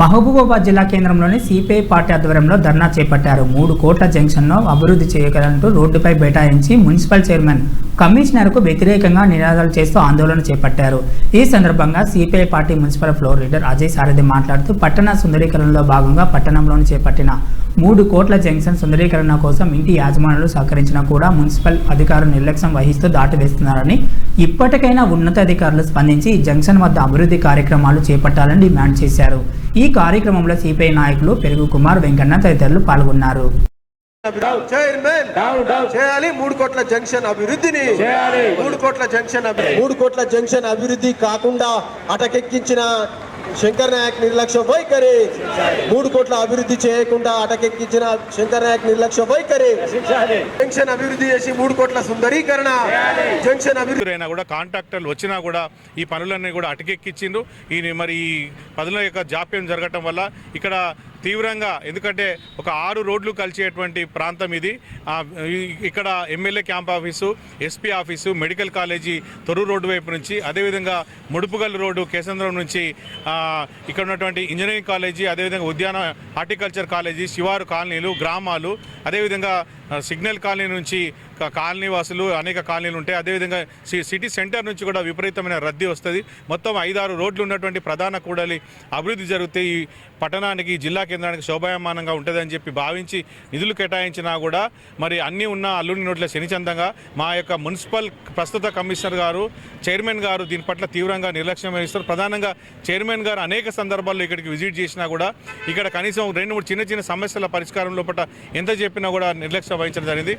మహబూబాబాద్ జిల్లా కేంద్రంలోని CPI party ఆధ్వర్యంలో ధర్నా చేపట్టారు. 3 కోట్ల జంక్షన్ను అభివృద్ధి చేయగలంటూ రోడ్డుపై బైఠాయించి మున్సిపల్ చైర్మన్ కమిషనర్కు వ్యతిరేకంగా నినాదాలు చేస్తూ ఆందోళన చేపట్టారు. ఈ సందర్భంగా CPI party municipal floor leader Ajay Sarathi మాట్లాడుతూ పట్టణ సుందరీకరణలో భాగంగా పట్టణంలోని చేపట్టిన 3 కోట్ల జంక్షన్ సుందరీకరణ కోసం ఇంటి యాజమానులు సహకరించినా కూడా మున్సిపల్ అధికారులు నిర్లక్ష్యం వహిస్తూ దాటివేస్తున్నారని, ఇప్పటికైనా ఉన్నతాధికారులు స్పందించి జంక్షన్ వద్ద అభివృద్ధి కార్యక్రమాలు చేపట్టాలని డిమాండ్ చేశారు. ఈ కార్యక్రమంలో సిపిఐ నాయకులు పెరుగు కుమార్, వెంకన్న తదితరులు పాల్గొన్నారు. చేయాలి 3 కోట్ల జంక్షన్ అభివృద్ధిని 3 కోట్ల జంక్షన్ అభివృద్ధి కాకుండా అటకెక్కించిన శంకర్ నాయక్ నిర్లక్ష్య వైఖరి, 3 కోట్ల అభివృద్ధి చేయకుండా అటకెక్కించిన శంకర్ నాయక్ నిర్లక్ష్య వైఖరి, జంక్షన్ అభివృద్ధి చేసి 3 కోట్ల సుందరీకరణ, జంక్షన్ అభివృద్ధి అయినా కూడా కాంట్రాక్టర్లు వచ్చినా కూడా ఈ పనులన్నీ కూడా అటకెక్కించిండ్రు. ఈ పనుల యొక్క జాప్యం జరగటం వల్ల ఇక్కడ తీవ్రంగా, ఎందుకంటే ఒక 6 రోడ్లు కలిసేటువంటి ప్రాంతం ఇది. ఇక్కడ MLA camp office, SP office, medical college Torrur road వైపు నుంచి, అదేవిధంగా ముడుపుగల్ రోడ్డు కేసంద్రం నుంచి ఇక్కడ ఉన్నటువంటి ఇంజనీరింగ్ కాలేజీ, అదేవిధంగా ఉద్యాన హార్టికల్చర్ కాలేజీ, శివారు కాలనీలు, గ్రామాలు, అదేవిధంగా సిగ్నల్ కాలనీ నుంచి కాలనీ వాసులు అనేక కాలనీలు ఉంటాయి. అదేవిధంగా సిటీ సెంటర్ నుంచి కూడా విపరీతమైన రద్దీ వస్తుంది. మొత్తం 5-6 రోడ్లు ఉన్నటువంటి ప్రధాన కూడలి అభివృద్ధి జరిగితే ఈ పట్టణానికి, జిల్లా కేంద్రానికి శోభాయమానంగా ఉంటుందని చెప్పి భావించి నిధులు కేటాయించినా కూడా మరి అన్నీ ఉన్న అల్లుడి నోట్ల శనిచందంగా మా యొక్క మున్సిపల్ ప్రస్తుత కమిషనర్ గారు, చైర్మన్ గారు దీని పట్ల తీవ్రంగా నిర్లక్ష్యం వహిస్తారు. ప్రధానంగా చైర్మన్ గారు అనేక సందర్భాల్లో ఇక్కడికి విజిట్ చేసినా కూడా ఇక్కడ కనీసం 2-3 చిన్న చిన్న సమస్యల పరిష్కారం లోపల ఎంత చెప్పినా కూడా నిర్లక్ష్యం వహించడం జరిగింది.